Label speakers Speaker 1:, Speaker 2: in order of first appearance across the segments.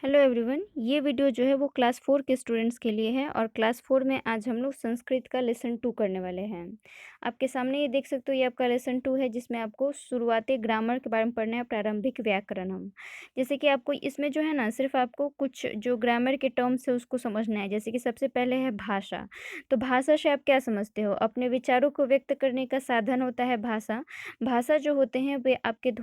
Speaker 1: Hello everyone. ये video जो है वो क्लास 4 के स्टूडेंट्स के लिए है और क्लास 4 में आज हम लोग संस्कृत का लेसन 2 करने वाले हैं। आपके सामने ये देख सकते हो, ये आपका लेसन 2 है जिसमें आपको शुरुआती ग्रामर के बारे में पढ़ना है, प्रारंभिक व्याकरण हम। जैसे कि आपको इसमें जो है ना, सिर्फ आपको कुछ जो ग्रामर के टर्म्स है उसको समझना है। जैसे कि सबसे पहले है भाषा। तो भाषा से आप क्या समझते हो? अपने विचारों को व्यक्त करने का साधन होता है भाषा। भाषा जो होते हैं वे आपके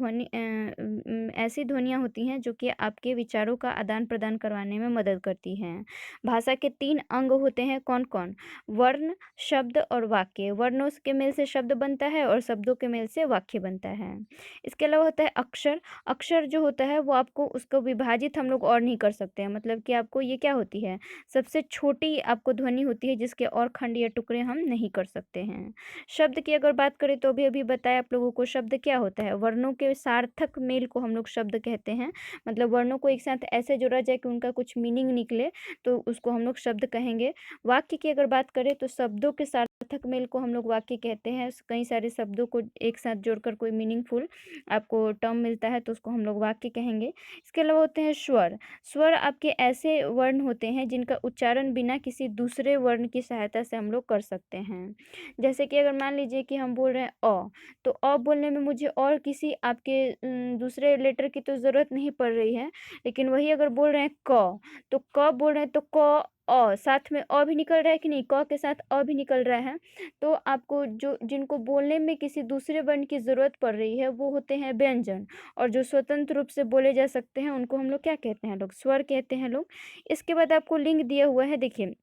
Speaker 1: ऐसी ध्वनियाँ होती हैं जो कि आपके विचारों का आदान प्रदान करवाने में मदद करती हैं। भाषा के 3 अंग होते हैं, कौन-कौन? वर्ण, शब्द और वाक्य। वर्णों के मेल से शब्द बनता है और शब्दों के मेल से वाक्य बनता है। इसके अलावा होता है अक्षर। अक्षर जो होता है वो आपको उसको विभाजित हम लोग और नहीं कर सकते हैं, मतलब कि आपको ये क्या होती है, सबसे छोटी आपको ध्वनि होती है जिसके और खंड या टुकड़े हम नहीं कर सकते हैं। शब्द की अगर बात करें तो अभी बताया आप लोगों को, शब्द क्या होता है? वर्णों के सार्थक मेल को हम लोग शब्द कहते हैं। मतलब वर्णों को एक साथ ऐसे जोड़ा जाए कि उनका कुछ मीनिंग निकले, तो उसको हम लोग शब्द कहेंगे। वाक्य की अगर बात करें तो शब्दों के सार्थक मेल को हम लोग वाक्य कहते हैं। कई सारे शब्दों को एक साथ जोड़कर कोई मीनिंगफुल आपको टर्म मिलता है तो उसको हम लोग वाक्य कहेंगे। इसके अलावा होते हैं स्वर। स्वर आपके ऐसे वर्ण होते हैं जिनका उच्चारण बिना किसी दूसरे वर्ण की सहायता से हम लोग कर सकते हैं। जैसे कि अगर मान लीजिए कि हम बोल रहे हैं अ, तो अ बोलने में मुझे और किसी आपके दूसरे लेटर की तो ज़रूरत नहीं पड़ रही है। लेकिन वही अगर बोल रहे हैं क, तो क बोल रहे हैं तो क, साथ में अ भी निकल रहा है कि नहीं? क के साथ अ भी निकल रहा है। तो आपको जो जिनको बोलने में किसी दूसरे वर्ण की ज़रूरत पड़ रही है वो होते हैं व्यंजन, और जो स्वतंत्र रूप से बोले जा सकते हैं उनको हम लोग क्या कहते हैं? लोग स्वर कहते हैं लोग। इसके बाद आपको लिंग दिया हुआ है, देखिए।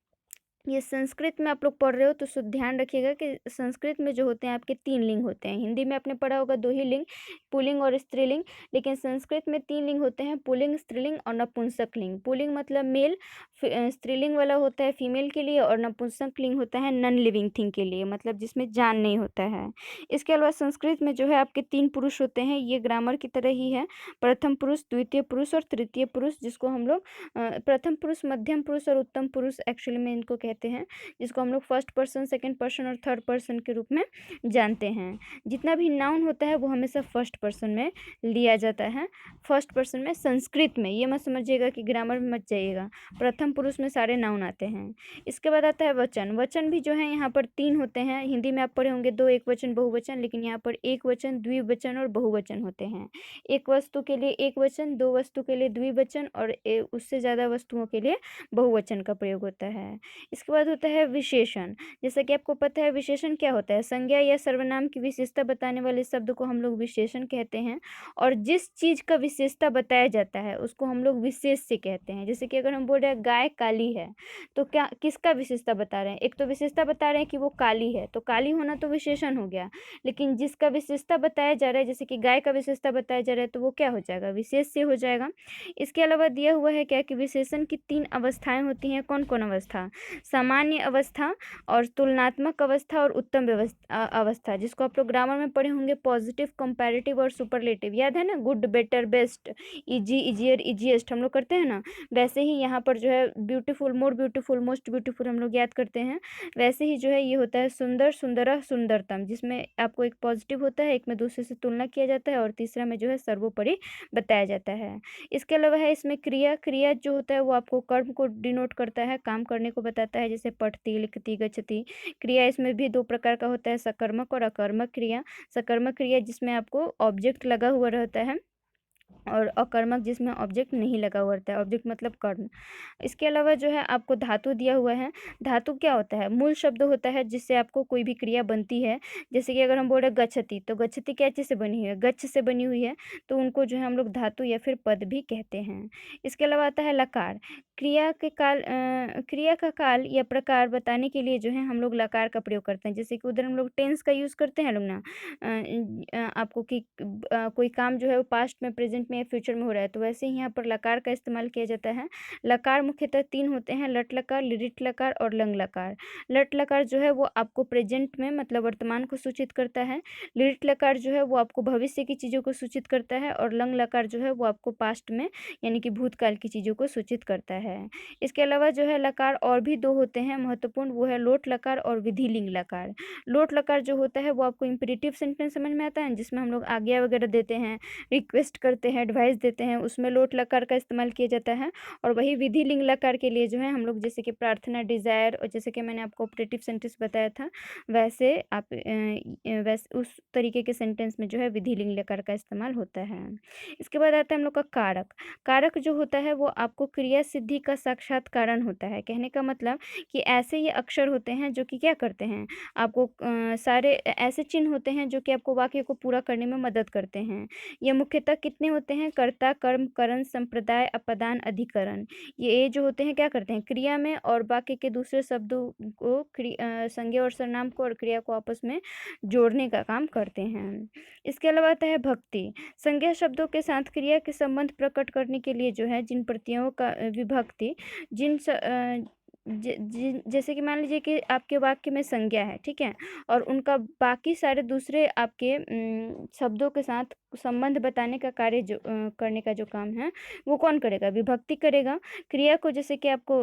Speaker 1: ये संस्कृत में आप लोग पढ़ रहे हो तो शुद्ध ध्यान रखिएगा कि संस्कृत में जो होते हैं आपके 3 लिंग होते हैं। हिंदी में आपने पढ़ा होगा 2 ही लिंग, पुल्लिंग और स्त्रीलिंग। लेकिन संस्कृत में 3 लिंग होते हैं, पुल्लिंग, स्त्रीलिंग और नपुंसक लिंग। पुल्लिंग मतलब मेल, स्त्रीलिंग वाला होता है फीमेल के लिए, और नपुंसक लिंग होता है नॉन लिविंग थिंग के लिए, मतलब जिसमें जान नहीं होता है। इसके अलावा संस्कृत में जो है आपके 3 पुरुष होते हैं, ये ग्रामर की तरह ही है। प्रथम पुरुष, द्वितीय पुरुष और तृतीय पुरुष, जिसको हम लोग प्रथम पुरुष, मध्यम पुरुष और उत्तम पुरुष एक्चुअली में इनको कहते हैं, जिसको हम लोग फर्स्ट पर्सन, सेकंड पर्सन और थर्ड पर्सन के रूप में जानते हैं। जितना भी नाउन होता है वो हमेशा फर्स्ट पर्सन में लिया जाता है। फर्स्ट पर्सन में संस्कृत में, ये मत समझिएगा कि ग्रामर में मत जाइएगा, प्रथम पुरुष में सारे नाउन आते हैं। इसके बाद आता है वचन। वचन भी जो है यहाँ पर 3 होते हैं। हिंदी में आप पढ़े होंगे 2 एकवचन बहुवचन, लेकिन यहाँ पर एक वचन, द्विवचन और बहुवचन होते हैं। एक वस्तु के लिए एक वचन, 2 वस्तु के लिए द्विवचन और उससे ज़्यादा वस्तुओं के लिए बहुवचन का प्रयोग होता है। इसके बाद होता है विशेषण। जैसा कि आपको पता है विशेषण क्या होता है? संज्ञा या सर्वनाम की विशेषता बताने वाले शब्द को हम लोग विशेषण कहते हैं, और जिस चीज़ का विशेषता बताया जाता है उसको हम लोग विशेष से कहते हैं। जैसे कि अगर हम बोल रहे हैं गाय काली है, तो क्या किसका विशेषता बता रहे हैं? एक तो विशेषता बता रहे हैं कि वो काली है, तो काली होना तो विशेषण हो गया। लेकिन जिसका विशेषता बताया जा रहा है, जैसे कि गाय का विशेषता बताया जा रहा है, तो वो क्या हो जाएगा? विशेष से हो जाएगा। इसके अलावा दिया हुआ है क्या कि विशेषण की 3 अवस्थाएं होती हैं। कौन कौन अवस्था? सामान्य अवस्था और तुलनात्मक अवस्था और उत्तम अवस्था, जिसको आप लोग ग्रामर में पढ़े होंगे, पॉजिटिव, कंपैरेटिव और सुपरलेटिव। याद है ना? Good, better, best, easy, easier, easiest हम लोग करते हैं ना, वैसे ही यहाँ पर जो है beautiful, more beautiful, most beautiful हम लोग याद करते हैं। वैसे ही जो है ये होता है सुंदर, सुंदरः, सुंदरतम, जिसमें आपको एक पॉजिटिव होता है, एक में दूसरे से तुलना किया जाता है, और तीसरा में जो है सर्वोपरि बताया जाता है। इसके अलावा है इसमें क्रिया। क्रिया जो होता है वो आपको कर्म को डिनोट करता है, काम करने को बताता है, जैसे पढ़ती, लिखती, गच्छति। क्रिया इसमें भी 2 प्रकार का होता है, सकर्मक और अकर्मक क्रिया। सकर्मक क्रिया जिसमें आपको ऑब्जेक्ट लगा हुआ रहता है, और अकर्मक जिसमें ऑब्जेक्ट नहीं लगा हुआ रहता है, ऑब्जेक्ट मतलब कर्म। इसके अलावा जो है आपको धातु दिया हुआ है। धातु क्या होता है? मूल शब्द होता है जिससे आपको कोई भी क्रिया बनती है। जैसे कि अगर हम बोल रहे हैं गच्छति, तो गच्छति क्या चीज़ से बनी हुई है? गच्छ से बनी हुई है, तो उनको जो है हम लोग धातु या फिर पद भी कहते हैं। इसके अलावा आता है लकार। क्रिया का काल या प्रकार बताने के लिए जो है हम लोग लकार का प्रयोग करते हैं। जैसे कि उधर हम लोग टेंस का यूज़ करते हैं लोग ना, आपको कि कोई काम जो है वो पास्ट में, प्रेजेंट में या फ्यूचर में हो रहा है, तो वैसे ही यहाँ पर लकार का इस्तेमाल किया जाता है। लकार मुख्यतः 3 होते हैं, लट लकार, लिरिट लकार और लंग लकार। लट लकार जो है वो आपको प्रेजेंट में मतलब वर्तमान को सूचित करता है। लिरिट लकार जो है वो आपको भविष्य की चीज़ों को सूचित करता है, और लंग लकार जो है वो आपको पास्ट में यानी कि भूतकाल की चीज़ों को सूचित करता है। इसके अलावा जो है लकार और भी 2 होते हैं महत्वपूर्ण, वो है लोट लकार और विधिलिंग लकार। लोट लकार जो होता है वो आपको इम्पेरेटिव सेंटेंस समझ में आता है, जिसमें हम लोग आज्ञा वगैरह देते हैं, रिक्वेस्ट करते हैं, हैं, एडवाइस देते हैं, उसमें लोट लकार का इस्तेमाल किया जाता है। और वही विधि लिंग लकार के लिए जो है हम लोग जैसे कि प्रार्थना, डिज़ायर और जैसे कि मैंने आपको ऑपरेटिव सेंटेंस बताया था, वैसे आप वैसे उस तरीके के सेंटेंस में जो है विधि लिंग लकार का इस्तेमाल होता है। इसके बाद आता है हम लोग का कारक। कारक जो होता है वो आपको क्रिया सिद्धि का साक्षात कारण होता है। कहने का मतलब कि ऐसे ये अक्षर होते हैं जो कि क्या करते हैं, आपको सारे ऐसे चिन्ह होते हैं जो कि आपको वाक्य को पूरा करने में मदद करते हैं। ये मुख्यतः कितने होते हैं, कर्ता, कर्म, करण, संप्रदाय, अपदान, अधिकरण। ये जो होते हैं क्या करते हैं, क्रिया में और वाक्य के दूसरे शब्दों को संज्ञा और सर्वनाम को और क्रिया को आपस में जोड़ने का काम करते हैं। इसके अलावा आता है भक्ति। संज्ञा शब्दों के साथ क्रिया के संबंध प्रकट करने के लिए जो है जिन प्रत्ययों का विभक्ति, जिन जैसे कि मान लीजिए कि आपके वाक्य में संज्ञा है, ठीक है, और उनका बाकी सारे दूसरे आपके शब्दों के साथ संबंध बताने का कार्य जो करने का जो काम है वो कौन करेगा, विभक्ति करेगा। क्रिया को जैसे कि आपको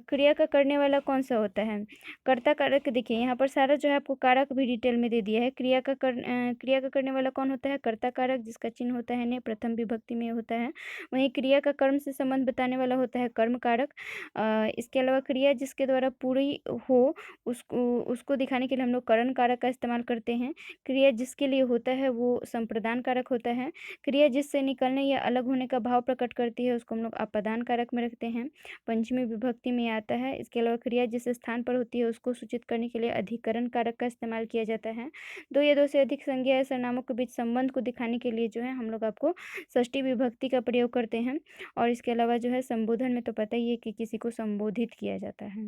Speaker 1: क्रिया का करने वाला कौन सा होता है, कर्ता कारक। देखिए यहाँ पर सारा जो है आपको कारक भी डिटेल में दे दिया है। क्रिया का करने वाला कौन होता है, कर्ता कारक, जिसका चिन्ह होता है ने, प्रथम विभक्ति में होता है। वहीं क्रिया का कर्म से संबंध बताने वाला होता है कर्म कारक। इसके अलावा क्रिया जिसके द्वारा पूरी हो उसको उसको दिखाने के लिए हम लोग करण कारक का इस्तेमाल करते हैं। क्रिया जिसके लिए होता है वो संप्रदान कारक होता है। क्रिया जिससे निकलने या अलग होने का भाव प्रकट करती है उसको हम लोग अपदान कारक में रखते हैं, पंचमी विभक्ति में आता है। इसके अलावा क्रिया जिस स्थान पर होती है उसको सूचित करने के लिए अधिकरण कारक का इस्तेमाल किया जाता है। दो या दो से अधिक संज्ञा या सर्वनामों के बीच संबंध को दिखाने के लिए जो है हम लोग आपको षष्ठी विभक्ति का प्रयोग करते हैं। और इसके अलावा जो है संबोधन में तो पता ही है कि किसी को संबोधित किया जाता है।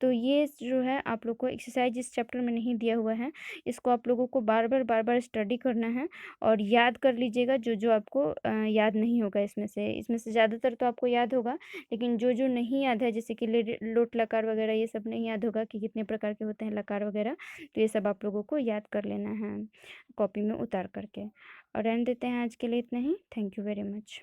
Speaker 1: तो ये जो है आप लोग को एक्सरसाइज इस चैप्टर में नहीं दिया हुआ है, इसको आप लोगों को बार बार स्टडी करना है और याद कर लीजिएगा जो जो आपको याद नहीं होगा। इसमें से ज़्यादातर तो आपको याद होगा, लेकिन जो जो नहीं याद है जैसे कि लोट लकार वगैरह ये सब नहीं याद होगा कि कितने प्रकार के होते हैं लकार वगैरह, तो ये सब आप लोगों को याद कर लेना है कॉपी में उतार करके। और रहने देते हैं आज के लिए इतना ही। Thank you very much.